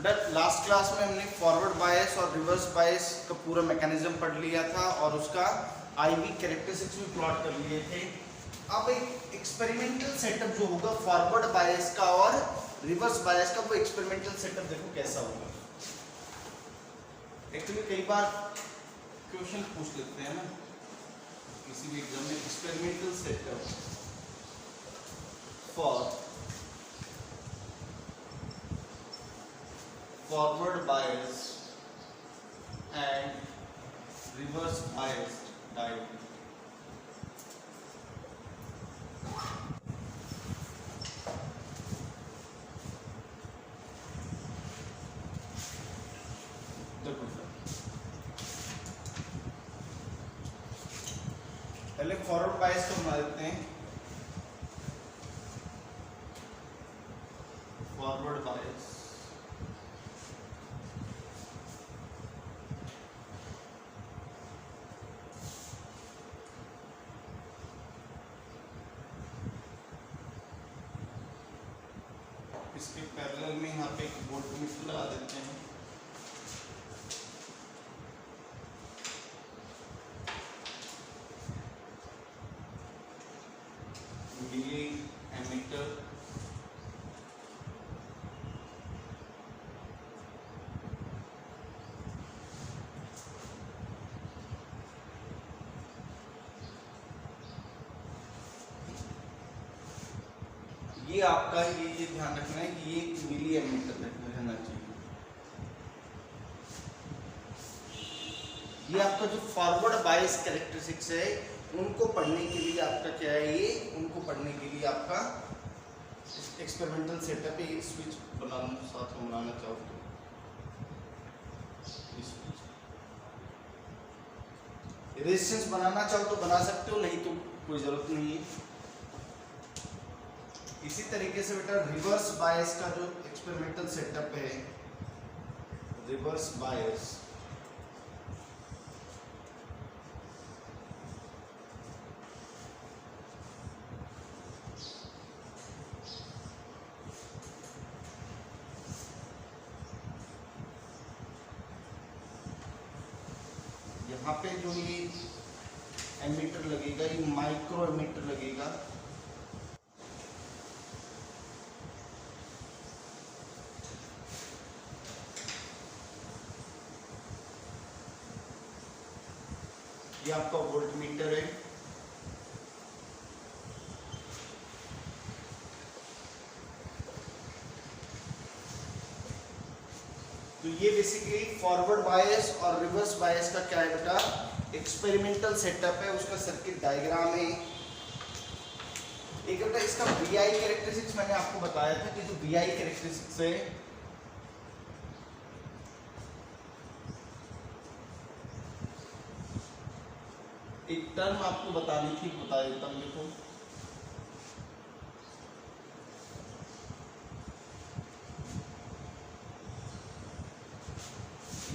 Last class में हमने forward bias और रिवर्स बायस का पूरा मैकेनिज्म पढ़ लिया था और उसका आईवी कैरेक्टरिस्टिक्स भी प्लॉट कर लिए थे। अब एक एक्सपेरिमेंटल सेटअप जो होगा फॉरवर्ड बायस का और रिवर्स बायस का, वो एक्सपेरिमेंटल सेटअप देखो कैसा होगा। एक्चुअली कई बार क्वेश्चन पूछ लेते हैं ना किसी भी एग्जाम में, experimental setup for forward bias and reverse bias diode। देखो सर, पहले फॉरवर्ड बायस को बना देते हैं। फॉरवर्ड बायस इसके पैरेलल में यहाँ पे एक वोल्टमीटर लगा देते हैं। मिली एमीटर ये आपका ये ध्यान रखना है कि ये मिली एमीटर रहना चाहिए। ये आपका जो फॉरवर्ड बायस कैरेक्टरिस्टिक्स है उनको पढ़ने के लिए आपका क्या है, ये उनको पढ़ने के लिए आपका एक्सपेरिमेंटल सेटअप है। ये स्विच बनाना साथ में बनाना चाहो तो रेजिस्टेंस बनाना चाहो तो बना सकते हो, नहीं तो कोई जरूरत नहीं है। इसी तरीके से बेटा रिवर्स बायस का जो एक्सपेरिमेंटल सेटअप है, रिवर्स बायस यहाँ पे जो ये एमीटर लगेगा, ये माइक्रो एमीटर लगेगा। ये आपका वोल्टमीटर है। तो ये बेसिकली फॉरवर्ड बायस और रिवर्स बायस का क्या है बेटा, एक्सपेरिमेंटल सेटअप है, उसका सर्किट डायग्राम है। एक बेटा इसका VI कैरेक्टरिस्टिक्स मैंने आपको बताया था कि जो VI कैरेक्टरिस्टिक्स है, एक टर्म आपको बतानी थी, बता देता हूं। देखो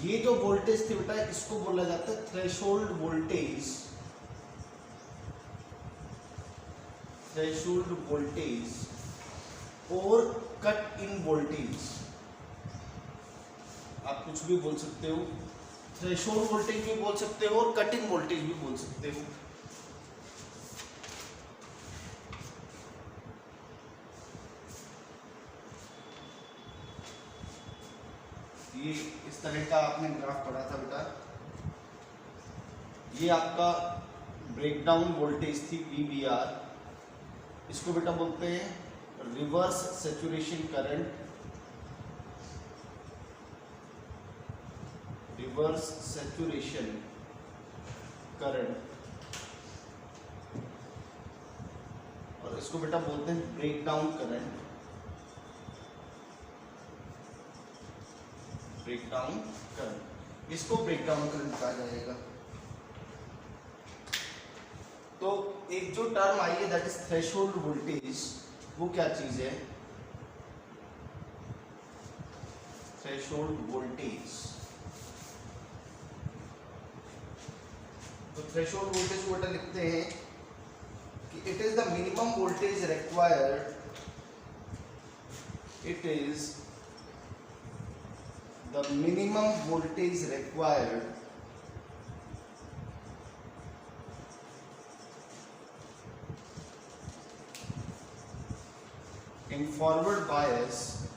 ये जो वोल्टेज थी बेटा, इसको बोला जाता है थ्रेशोल्ड वोल्टेज। थ्रेशोल्ड वोल्टेज और कट इन वोल्टेज, आप कुछ भी बोल सकते हो। थ्रेशोल्ड वोल्टेज भी बोल सकते हो और कट इन वोल्टेज भी बोल सकते हो। ये इस तरह का आपने ग्राफ पढ़ा था बेटा। ये आपका ब्रेकडाउन वोल्टेज थी VBR। इसको बेटा बोलते हैं reverse saturation current. Reverse saturation current, और इसको बेटा बोलते हैं ब्रेकडाउन करंट। ब्रेकडाउन करंट, इसको ब्रेकडाउन करंट कहा जाएगा। तो एक जो टर्म आई है दैट इज थ्रेशोल्ड वोल्टेज, वो क्या चीज है, थ्रेशोल्ड वोल्टेज। तो थ्रेशोल्ड वोल्टेज को बेटा लिखते हैं कि it is the minimum voltage required, it is the minimum voltage required in forward bias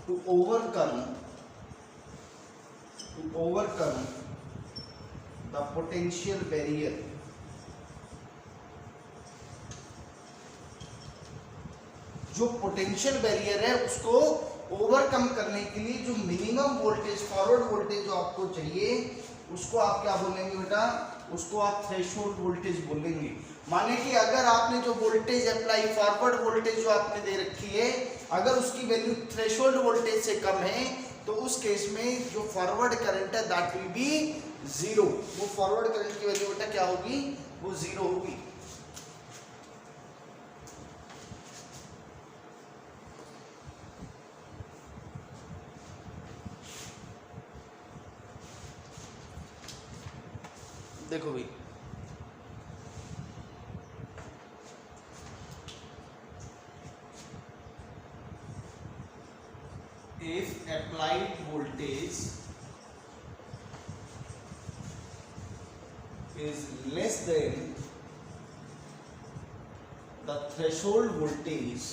to overcome the potential barrier जो पोटेंशियल बैरियर है उसको ओवरकम करने के लिए जो मिनिमम वोल्टेज फॉरवर्ड वोल्टेज जो आपको चाहिए उसको आप क्या बोलेंगे बेटा, उसको आप थ्रेशोल्ड वोल्टेज बोलेंगे। माने कि अगर आपने जो वोल्टेज अप्लाई फॉरवर्ड वोल्टेज जो आपने दे रखी है अगर उसकी वैल्यू थ्रेशोल्ड वोल्टेज से कम है तो उस केस में जो फॉरवर्ड करंट है दैट विल बी जीरो। वो फॉरवर्ड करंट की वैल्यू बेटा क्या होगी, वो जीरो होगी। देखो भाई if applied voltage is less than the threshold voltage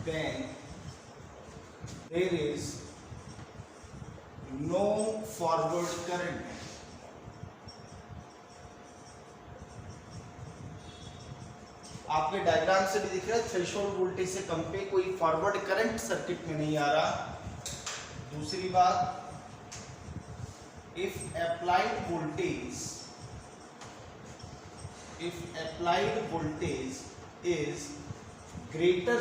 then there is no forward current। आपके डायग्राम से भी दिख रहा है थ्रेशोल्ड वोल्टेज से कम पे कोई फॉरवर्ड करंट सर्किट में नहीं आ रहा। दूसरी बात, if applied voltage is greater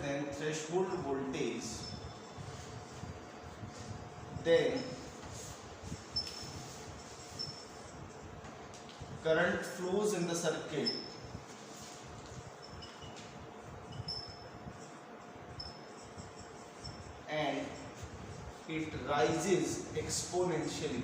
than threshold voltage, then current flows in the circuit and it rises exponentially।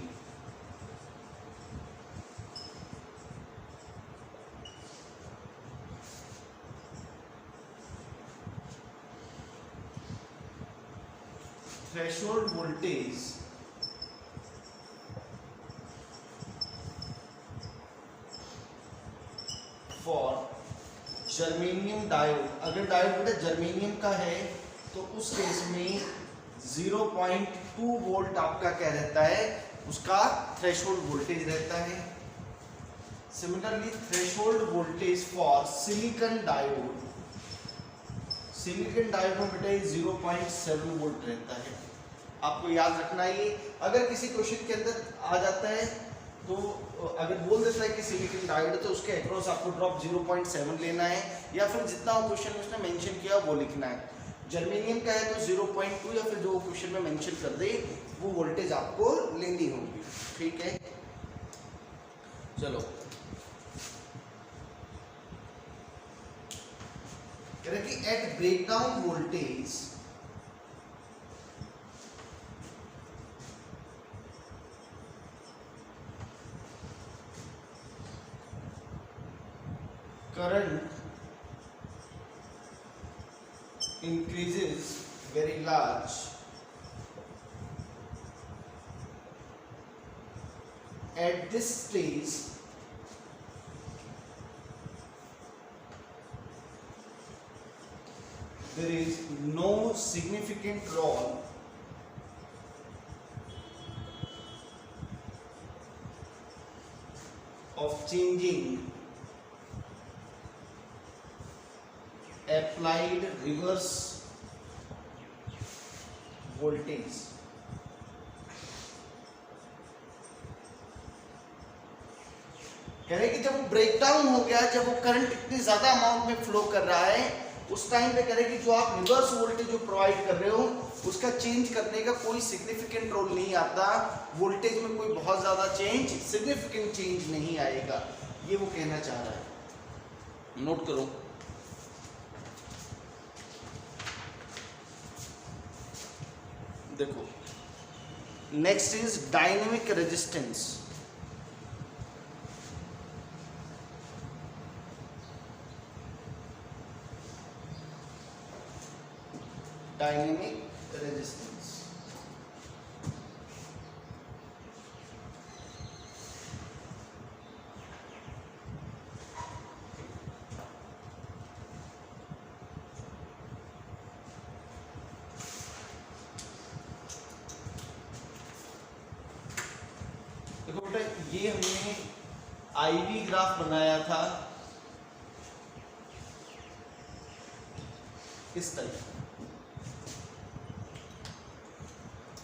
Threshold voltage for germanium diode, अगर डायोड बेटा जर्मेनियम का है तो उस केस में 0.2 वोल्ट आपका क्या रहता है, उसका थ्रेशोल्ड वोल्टेज रहता है। Similarly threshold voltage for silicon diode में बेटा 0.7 वोल्ट रहता है। आपको याद रखना है ये, अगर किसी क्वेश्चन के अंदर आ जाता है तो अगर बोल देता है कि सिलिकॉन डायोड है तो उसके अक्रॉस आपको ड्रॉप 0.7 लेना है या फिर जितना क्वेश्चन में उसने मेंशन किया वो लिखना है। जर्मेनियम का है तो 0.2 या फिर जो क्वेश्चन में मेंशन कर दे वो वोल्टेज आपको लेनी होगी। ठीक है, चलो कह रहे कि at breakdown voltage current increases very large at this stage there is no significant role of changing applied reverse voltage। कह रहे कि जब वो ब्रेकडाउन हो गया, जब वो करंट इतनी ज्यादा अमाउंट में फ्लो कर रहा है उस टाइम पे कह रहे कि जो आप रिवर्स वोल्टेज जो प्रोवाइड कर रहे हो उसका चेंज करने का कोई सिग्निफिकेंट रोल नहीं आता, वोल्टेज में कोई बहुत ज्यादा सिग्निफिकेंट चेंज नहीं आएगा। ये वो कहना चाह रहा है, नोट करो। देखो next is dynamic resistance. Dynamic resistance देखो बेटा, ये हमने आईवी ग्राफ बनाया था इस तरह।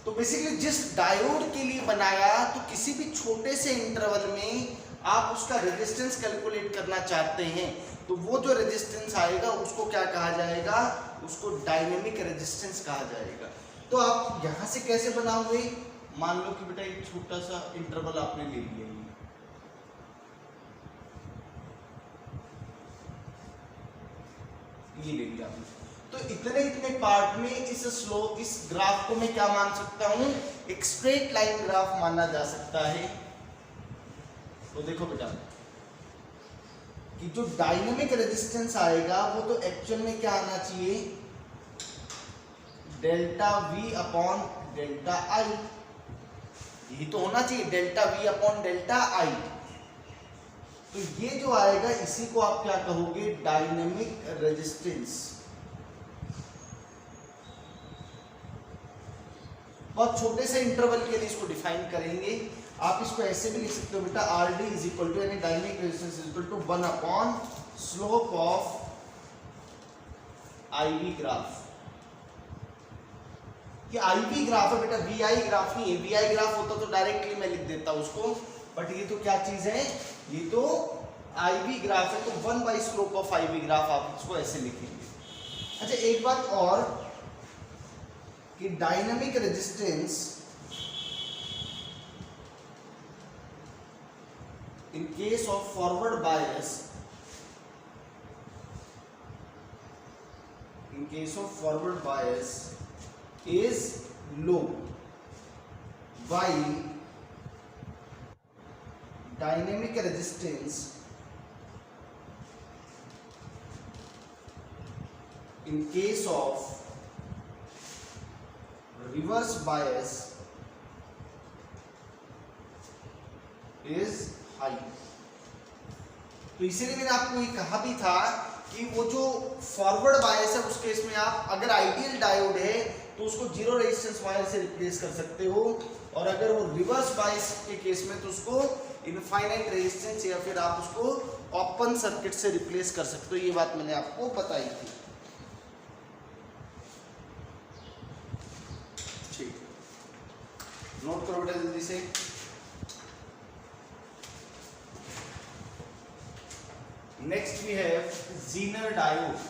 तो बेसिकली जिस डायोड के लिए बनाया, तो किसी भी छोटे से इंटरवल में आप उसका रेजिस्टेंस कैलकुलेट करना चाहते हैं, तो वो जो रेजिस्टेंस आएगा उसको क्या कहा जाएगा, उसको डायनेमिक रेजिस्टेंस कहा जाएगा। तो आप यहां से कैसे बनाओगे, मान लो कि बेटा एक छोटा सा इंटरवल आपने ले लिया, ये ले लिया आपने। तो इतने इतने पार्ट में इस ग्राफ को मैं क्या मान सकता हूं, एक स्ट्रेट लाइन ग्राफ माना जा सकता है। तो देखो बेटा कि जो डायनेमिक रेजिस्टेंस आएगा वो तो एक्चुअल में क्या आना चाहिए, delta V upon delta I, यही तो होना चाहिए, delta V upon delta I। तो ये जो आएगा इसी को आप क्या कहोगे, डायनेमिक रेजिस्टेंस। बहुत छोटे से इंटरवल के लिए इसको डिफाइन करेंगे। आप इसको ऐसे भी लिख सकते हो बेटा, R D is equal to, यानी dynamic resistance is equal to 1 upon slope of IV graph. ये आईवी ग्राफ है बेटा, वीआई ग्राफ नहीं है। वीआई ग्राफ होता तो डायरेक्टली मैं लिख देता उसको, बट ये तो क्या चीज है, ये तो आईवी ग्राफ है, तो 1 by slope of IV graph आप इसको ऐसे लिखेंगे। अच्छा एक बात और कि dynamic resistance in case of forward bias, in case of forward bias is low, while dynamic resistance in case of reverse bias is high. तो इसीलिए मैंने आपको ये कहा भी था कि वो जो फॉरवर्ड बायस है उस केस में आप अगर आइडियल डायोड है तो उसको जीरो रेजिस्टेंस वायर से रिप्लेस कर सकते हो, और अगर वो रिवर्स बायस के केस में तो उसको इनफाइनाइट रेजिस्टेंस या फिर आप उसको ओपन सर्किट से रिप्लेस कर सकते हो। ये बात मैंने आपको बताई थी। ठीक, नोट करो बेटा जल्दी से। Next we have Zener diode।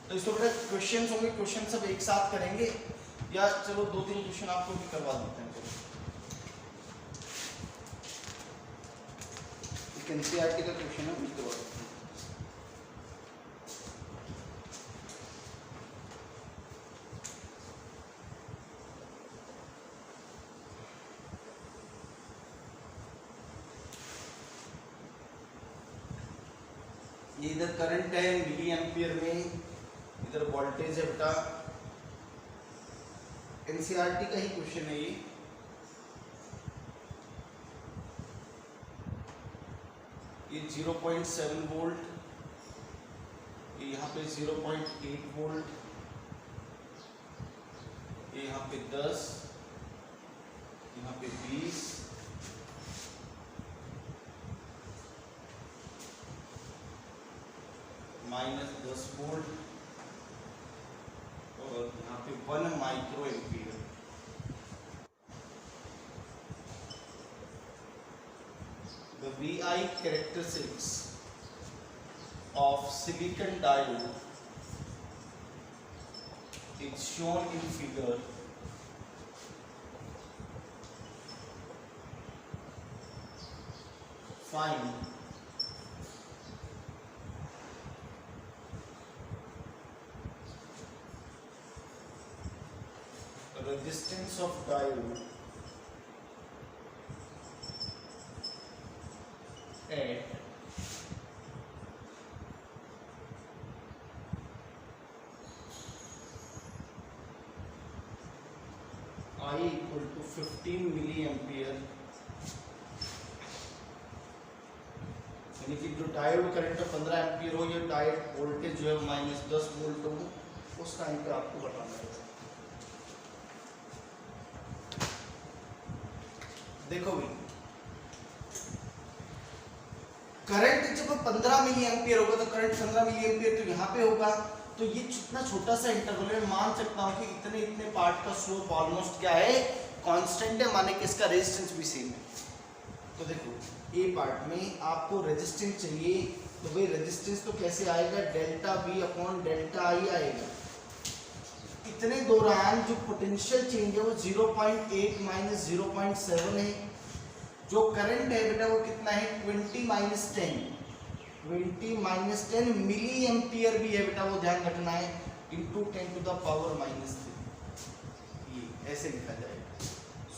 तो इसको बेटा क्वेश्चंस होंगे, क्वेश्चन सब एक साथ करेंगे, या चलो 2-3 क्वेश्चन आपको भी करवा देते हैं। चलो एनसीईआरटी का क्वेश्चन है, करवा देते हैं। ये इधर करंट है मिली एम्पियर में, इधर वोल्टेज है बेटा। एनसीईआरटी का ही क्वेश्चन है ये 0.7 वोल्ट, ये यहाँ पे 0.8 वोल्ट, ये यहाँ पे 10, यहाँ पे 20, -10 वोल्ट, और यहाँ पे 1 micro ampere. The VI characteristics of silicon diode is shown in figure. Find resistance of diode at I equal to 15 milliampere, यानी कि जो डायोड करंट 15 एम्पियर हो, ये डायोड वोल्टेज जो है -10 वोल्ट हो, उस टाइम पे आपको बताना है। देखो भाई, करंट जब 15 मिली एम्पियर होगा तो करंट 15 मिली एम्पियर तो यहाँ पे होगा, तो ये जितना छोटा सा इंटरवल है, मान सकता हूँ कि इतने इतने पार्ट का स्लोप ऑलमोस्ट क्या है, कांस्टेंट है, माने कि इसका रेजिस्टेंस भी सेम है। तो देखो ए पार्ट में आपको रेजिस्टेंस चाहिए, तो भाई रेजिस्टेंस तो कैसे आएगा, delta V upon delta I आएगा। इतने दौरान जो पोटेंशियल चेंज है वो 0.8 माइनस 0.7 है। जो करंट है बेटा वो कितना है, 20 माइनस 10 मिली एम्पियर भी है बेटा, वो ध्यान रखना है, इंटू 10 टू द पावर -3, ये ऐसे लिखा जाएगा।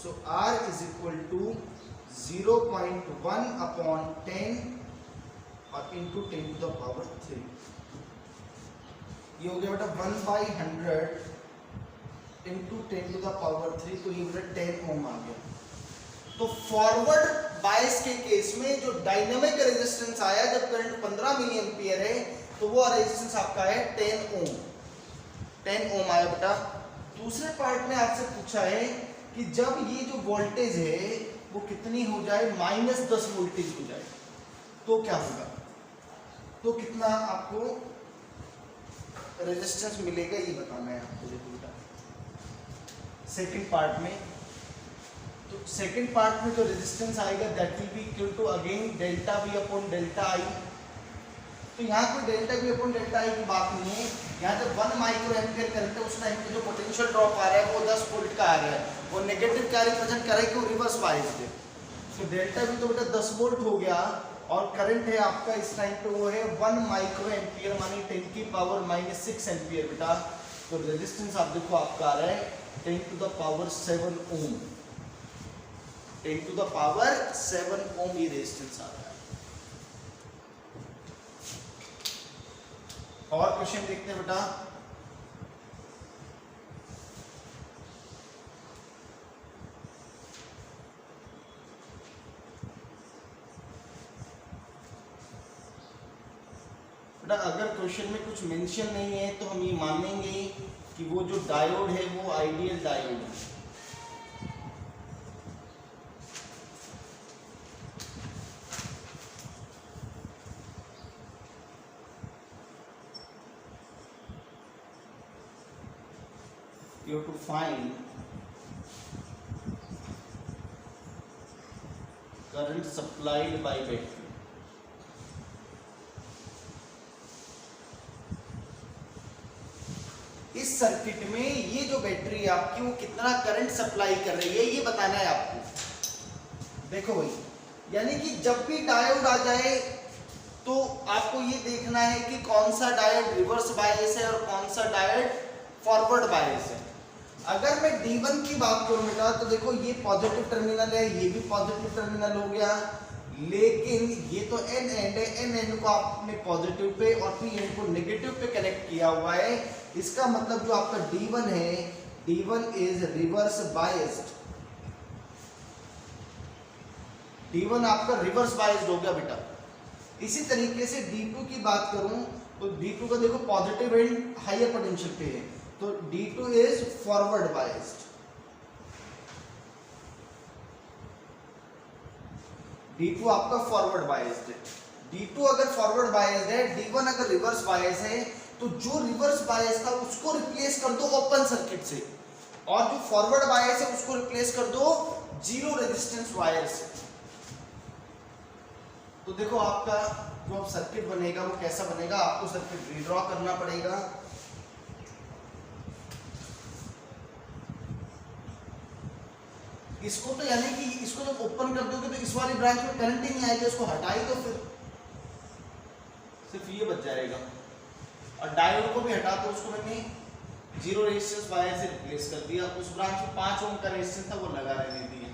So R is equal to 0.1 upon 10 और इंटू 10 टू द पावर 3, ये हो गया बेटा 1/100 इंटू 10 टू द पावर 3, तो ये बेटा 10 ओम आ गया। तो फॉरवर्ड बायस के केस में जो डायनामिक रेजिस्टेंस आया जब करंट 15 मिली एम्पियर है, तो वो रेजिस्टेंस आपका है 10 ओम आया बेटा। दूसरे पार्ट में आपसे पूछा है कि जब ये जो वोल्टेज है वो कितनी हो जाए, -10 वोल्टेज हो जाए, तो क्या होगा, तो कितना आपको रेजिस्टेंस मिलेगा, ये बताना है आपको। देखो बेटा सेकंड पार्ट में, तो सेकंड पार्ट में जो रेजिस्टेंस आएगा that will be equal to again delta V upon delta I. तो यहाँ कोई delta V upon delta I की बात नहीं है, यहाँ जब 1 माइक्रो एम्पियर करंट है उस टाइम पे जो पोटेंशियल ड्रॉप आ रहा है वो 10 वोल्ट का आ रहा है, वो नेगेटिव क्या रिप्रेजेंट कर रहा है कि वो रिवर्स बायस है। तो डेल्टा वी तो बेटा 10 वोल्ट हो गया, और करंट है आपका इस टाइम पे वो है 1 माइक्रो एम्पियर, मानी 10 की पावर -6 एम्पियर बेटा। तो रेजिस्टेंस आप देखो आपका आ रहा है 10 to the power 7 ohm, 10 to the power 7 ohm ये रेजिस्टेंस आ रहा है। और क्वेश्चन देखते हैं बेटा। बेटा अगर क्वेश्चन में कुछ मेंशन नहीं है तो हम ये मानेंगे कि वो जो डायोड है वो आइडियल डायोड है। You have to find current supplied by battery. इस सर्किट में ये जो बैटरी है आपकी वो कितना करंट सप्लाई कर रही है ये बताना है आपको। देखो भाई, यानी कि जब भी डायोड आ जाए तो आपको ये देखना है कि कौन सा डायोड रिवर्स बायस है और कौन सा डायोड फॉरवर्ड बायस है। अगर मैं D1 की बात करूं बेटा तो देखो ये पॉजिटिव टर्मिनल है, ये भी पॉजिटिव टर्मिनल हो गया, लेकिन ये तो N एंड है, N एंड को आपने पॉजिटिव पे और P एंड को नेगेटिव पे कनेक्ट किया हुआ है। इसका मतलब जो आपका D1 है, D1 is reverse biased, D1 आपका रिवर्स बायस्ड हो गया बेटा। इसी तरीके से D2 की बात करूं तो D2 का देखो पॉजिटिव एंड हायर पोटेंशियल पे है, तो D2 is forward biased, D2 आपका फॉरवर्ड बायस्ड है। D2 अगर फॉरवर्ड बायस्ड है, D1 अगर रिवर्स बायस है, तो जो रिवर्स बायस था उसको रिप्लेस कर दो ओपन सर्किट से, और जो फॉरवर्ड बायस है उसको रिप्लेस कर दो जीरो रेजिस्टेंस वायर से। तो देखो आपका जो सर्किट बनेगा वो कैसा बनेगा, आपको सर्किट रीड्रॉ करना पड़ेगा। इसको तो यानी कि इसको जब ओपन कर दोगे तो इस वाली ब्रांच में करंट ही नहीं आएगा, इसको हटाई तो फिर सिर्फ ये बच जाएगा, और डायोड को भी हटा दो उसको मैंने जीरो रेजिस्टेंस वायर से रिप्लेस कर दिया, उस ब्रांच में 5 ओम का रेजिस्टेंस था वो लगा रहने दिया।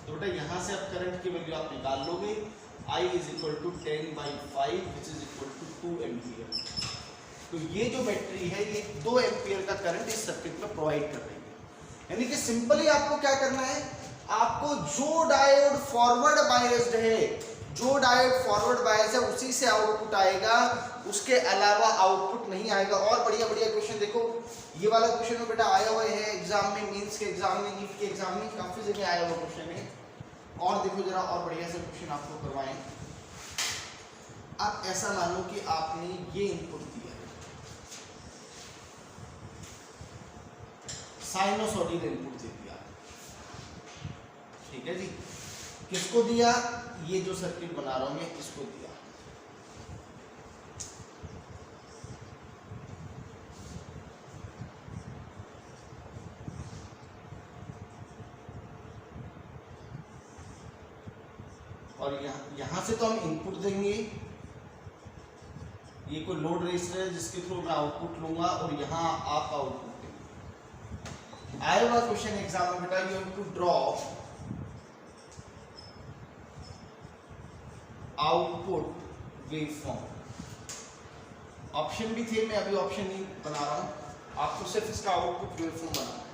तो बेटा यहाँ से अब करंट की वैल्यू आप निकाल लोगे, I is equal to 10/5 which is equal to 2 ampere. तो ये जो बैटरी है ये 2 एम्पियर का करंट इस सर्किट में प्रोवाइड कर रही है। यानी कि सिंपली आपको क्या करना है, आपको जो डायोड फॉरवर्ड बायस्ड है, जो डायोड फॉरवर्ड बायस है उसी से आउटपुट आएगा, उसके अलावा आउटपुट नहीं आएगा। और बढ़िया बढ़िया क्वेश्चन देखो, ये वाला क्वेश्चन में बेटा आया हुआ है एग्जाम में, मींस के एग्जाम में, नीट के एग्जाम में काफी जगह आया हुआ क्वेश्चन है। और देखो जरा और बढ़िया से क्वेश्चन आपको करवाएं। आप ऐसा मानो कि आपने ये इनपुट दिया है, साइनोसॉइडल इनपुट दे दिया, ठीक है जी। किसको दिया, ये जो सर्किट बना रहा हूं मैं इसको दिया। और यहां से तो हम इनपुट देंगे, ये कोई लोड रेजिस्टर है जिसके थ्रू मैं आउटपुट लूंगा, और यहां आप आउटपुट देंगे। आया हुआ क्वेश्चन एग्जाम में बेटा, you have to draw output waveform. Option भी थे, मैं अभी ऑप्शन नहीं बना रहा हूं, आपको सिर्फ इसका आउटपुट वेवफॉर्म बनाना है।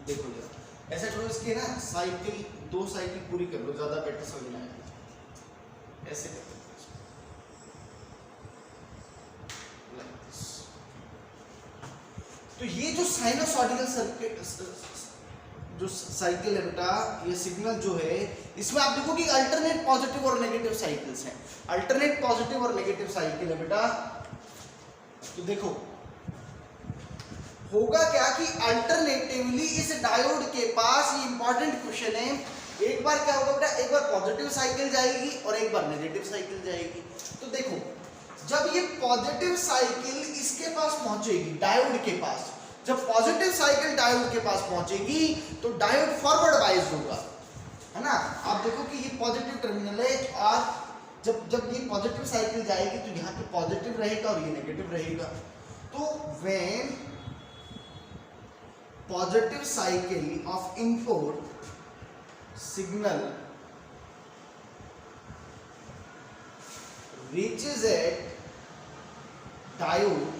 देखो जरा ऐसा करो, इसके ना साइकिल 2 साइकिल पूरी कर लो, ज्यादा बेटर समझ में आएगा। ऐसे करते हैं तो ये जो साइनोसॉइडल सर्किट जो साइकिल है बेटा, ये सिग्नल जो है इसमें आप देखो कि अल्टरनेट पॉजिटिव और नेगेटिव साइकिल्स हैं। अल्टरनेट पॉजिटिव और नेगेटिव साइकिल है बेटा। तो देखो होगा क्या कि अल्टरनेटिवली इस डायोड के पास, ये इंपॉर्टेंट क्वेश्चन है, एक बार क्या होगा बेटा, एक बार पॉजिटिव साइकिल जाएगी और एक बार नेगेटिव साइकिल जाएगी। तो देखो जब ये पॉजिटिव साइकिल इसके पास पहुंचेगी, डायोड के पास, जब पॉजिटिव साइकिल डायोड के पास पहुंचेगी तो डायोड फॉरवर्ड बायस्ड होगा, है ना। आप देखो कि ये पॉजिटिव टर्मिनल है, और जब ये पॉजिटिव साइकिल जाएगी तो यहाँ पे पॉजिटिव रहेगा और ये नेगेटिव रहेगा। तो when positive cycle of input signal reaches at diode,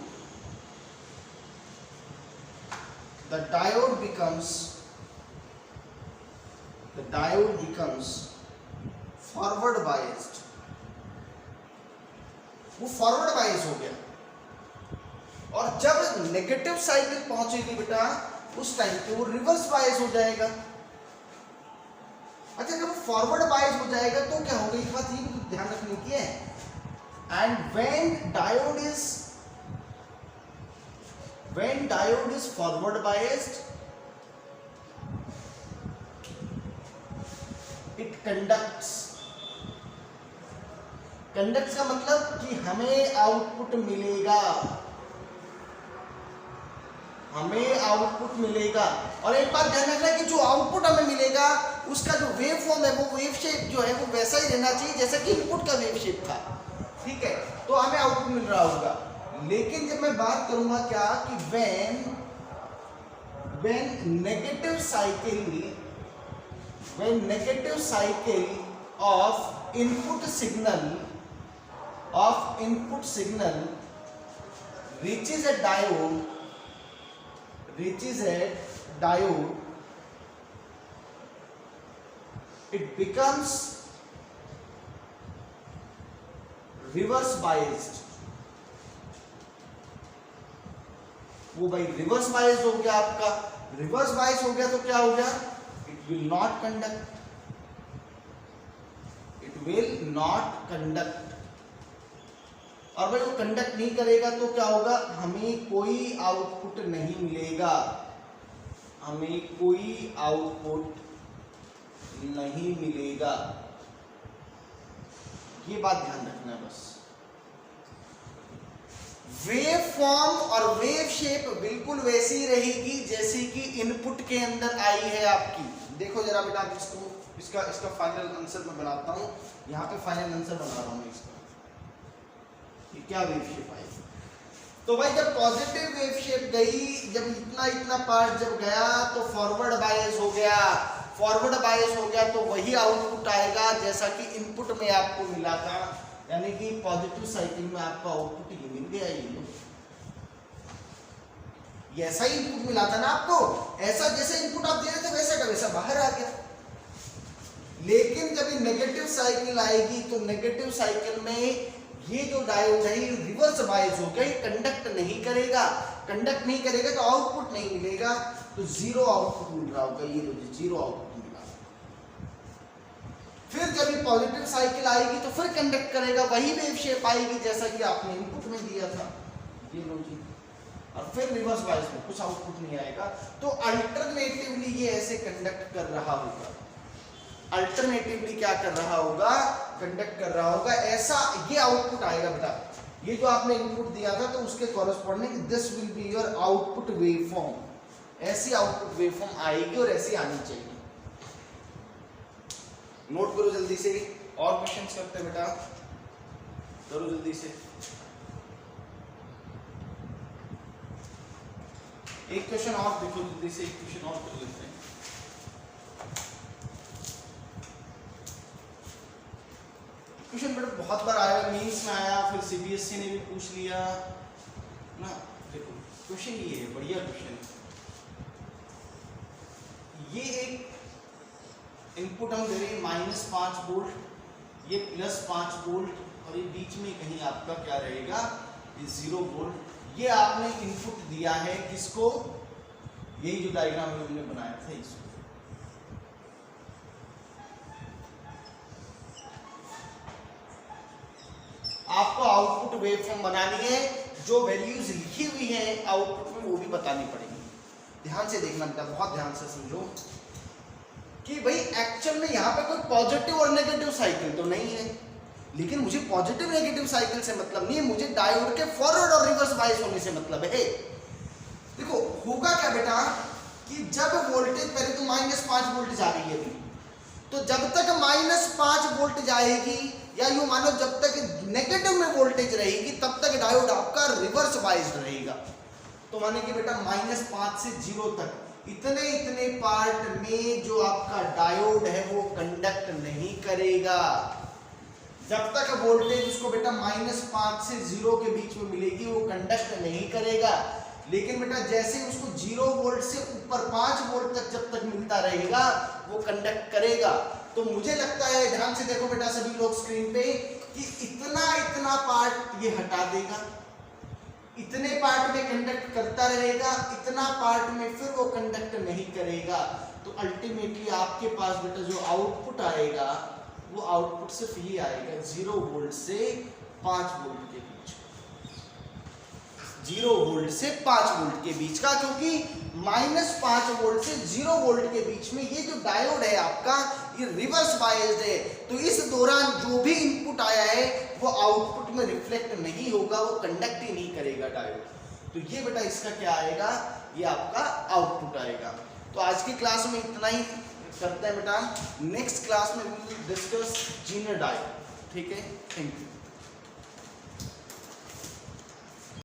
the diode becomes forward biased। वो फॉरवर्ड बायस हो गया, और जब नेगेटिव साइकिल पहुंचेगी बेटा उस टाइम पे वो रिवर्स बायस हो जाएगा। अच्छा जब फॉरवर्ड बायस हो जाएगा तो क्या होगा, एक बात ये भी ध्यान रखने की है, and when diode is forward biased it conducts का मतलब कि हमें आउटपुट मिलेगा, और एक बार ध्यान रखना कि जो आउटपुट हमें मिलेगा उसका जो वेव फॉर्म है, वो वेव शेप जो है वो वैसा ही रहना चाहिए जैसा कि इनपुट का वेव शेप था, ठीक है। तो हमें आउटपुट मिल रहा होगा। लेकिन जब मैं बात करूंगा क्या कि when negative cycle of input signal reaches a diode, it becomes reverse biased। वो भाई रिवर्स बायस हो गया आपका, रिवर्स बायस हो गया तो क्या हो गया, इट विल नॉट कंडक्ट, और भाई वो कंडक्ट नहीं करेगा तो क्या होगा, हमें कोई आउटपुट नहीं मिलेगा, ये बात ध्यान रखना है बस। वेव फॉर्म और वेव शेप बिल्कुल वैसी रहेगी जैसी कि इनपुट के अंदर आई है आपकी। देखो जरा बेटा, इसका फाइनल आंसर मैं बनाता हूं, यहाँ पे फाइनल आंसर बना रहा हूं इसका, ये क्या वेव शेप आई। तो भाई जब पॉजिटिव वेव शेप गई, जब इतना इतना पार्ट जब गया तो फॉरवर्ड बायस हो गया, फॉरवर्ड बायस हो गया तो वही आउटपुट आएगा जैसा कि इनपुट में आपको मिला था, यानी कि पॉजिटिव साइकिल में आपका आउटपुट ये मिल गया, ये ऐसा ही इनपुट मिला था ना आपको, ऐसा जैसे इनपुट आप दे रहे थे वैसा का वैसा बाहर आ गया। लेकिन जब ये नेगेटिव साइकिल आएगी तो नेगेटिव साइकिल में ये जो डायोड है ये रिवर्स बायस हो गया, कंडक्ट नहीं करेगा, कंडक्ट नहीं करेगा तो आउटपुट नहीं मिलेगा, तो जीरो आउटपुट मिल रहा होगा, ये लो जीरो आउटपुट मिला। फिर जब ये पॉजिटिव साइकिल आएगी तो फिर कंडक्ट करेगा, वही वेव शेप आएगी जैसा कि आपने इनपुट में दिया था, ये लो जी, और फिर रिवर्स बायस में कुछ आउटपुट नहीं आएगा। तो अल्टरनेटिवली ये ऐसे कंडक्ट कर रहा होगा, अल्टरनेटिवली क्या कर रहा होगा, कंडक्ट कर रहा होगा, ऐसा ये आउटपुट आएगा बेटा। ये जो आपने इनपुट दिया था तो उसके corresponding this will be your output waveform, ऐसी आउटपुट वेवफॉर्म आएगी और ऐसी आनी चाहिए। नोट करो जल्दी से, और क्वेश्चंस करते हैं बेटा, करो जल्दी से। एक क्वेश्चन और देखो जल्दी से, एक क्वेश्चन और कर लेते हैं। क्वेश्चन बेटा बहुत बार आया, मेंस में आया, फिर सीबीएसई ने भी पूछ लिया ना। देखो क्वेश्चन ये है, बढ़िया क्वेश्चन। ये एक इनपुट हम दे रहे हैं -5 वोल्ट, ये +5 वोल्ट, और ये बीच में कहीं आपका क्या रहेगा, ये 0 वोल्ट। ये आपने इनपुट दिया है किसको, यही जो डायग्राम हमने बनाया था इसको। आपको आउटपुट वेवफॉर्म बनानी है, जो वैल्यूज लिखी हुई है आउटपुट में वो भी बतानी पड़ेगी। ध्यान से देखना बेटा, बहुत ध्यान से समझो कि भाई एक्चुअल में यहाँ पे कोई पॉजिटिव और नेगेटिव साइकिल तो नहीं है, लेकिन मुझे पॉजिटिव नेगेटिव साइकिल से मतलब नहीं है, मुझे डायोड के फॉरवर्ड और रिवर्स बायस होने से मतलब है। देखो होगा क्या बेटा कि जब वोल्टेज, पहले तो -5 वोल्ट जा रही है अभी, तो जब तक -5 वोल्ट जाएगी, या यूं मानो जब तक नेगेटिव में वोल्टेज रहेगी तब तक डायोड आपका रिवर्स बायस्ड रहेगा। तो माने कि बेटा -5 से 0 तक इतने इतने पार्ट में जो आपका डायोड है वो कंडक्ट नहीं करेगा। जब तक वोल्टेज उसको बेटा -5 से 0 के बीच में मिलेगी वो कंडक्ट नहीं करेगा। लेकिन बेटा जैसे उसको 0 वोल्ट से ऊपर 5 वोल्ट तक जब तक मिलता रहेगा वो कंडक्ट करेगा। तो मुझे लगता है, ध्यान से देखो बेटा सभी लोग स्क्रीन पे, कि इतना इतना पार्ट ये हटा देगा, इतने पार्ट में कंडक्ट करता रहेगा, इतना पार्ट में फिर वो कंडक्ट नहीं करेगा। तो अल्टीमेटली आपके पास बेटा जो आउटपुट आएगा वो आउटपुट सिर्फ ये आएगा 0 वोल्ट से 5 वोल्ट के बीच, 0 वोल्ट से 5 वोल्ट के बीच का, क्योंकि -5 वोल्ट से 0 वोल्ट के बीच में ये जो डायोड है आपका ये रिवर्स बायस्ड है। तो इस दौरान जो भी इनपुट आया है वो आउटपुट में रिफ्लेक्ट नहीं होगा, वो कंडक्ट ही नहीं करेगा डायोड। तो ये बेटा इसका क्या आएगा, ये आपका आउटपुट आएगा। तो आज की क्लास में इतना ही करते हैं बेटा, नेक्स्ट क्लास में we will discuss Zener diode. ठीक है, थैंक यू।